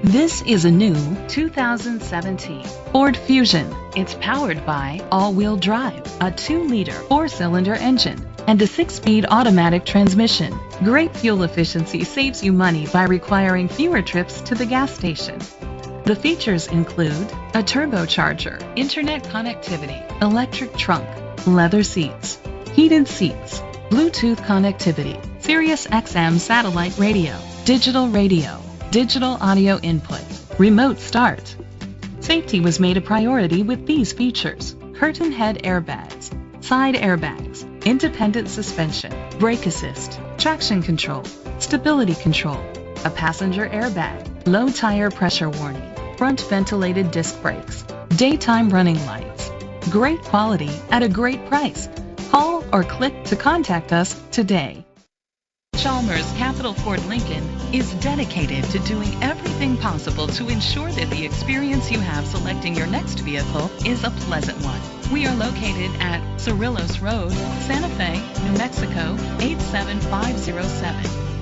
This is a new 2017 Ford Fusion. It's powered by all-wheel drive, a 2-liter 4-cylinder engine, and a 6-speed automatic transmission. Great fuel efficiency saves you money by requiring fewer trips to the gas station. The features include a turbocharger, internet connectivity, electric trunk, leather seats, heated seats, Bluetooth connectivity, Sirius XM satellite radio, digital audio input, remote start. Safety was made a priority with these features: curtain head airbags, side airbags, independent suspension, brake assist, traction control, stability control, a passenger airbag, low tire pressure warning, front ventilated disc brakes, daytime running lights. Great quality at a great price. Call or click to contact us today. Chalmers Capital Ford Lincoln is dedicated to doing everything possible to ensure that the experience you have selecting your next vehicle is a pleasant one. We are located at Cerrillos Road, Santa Fe, New Mexico 87507.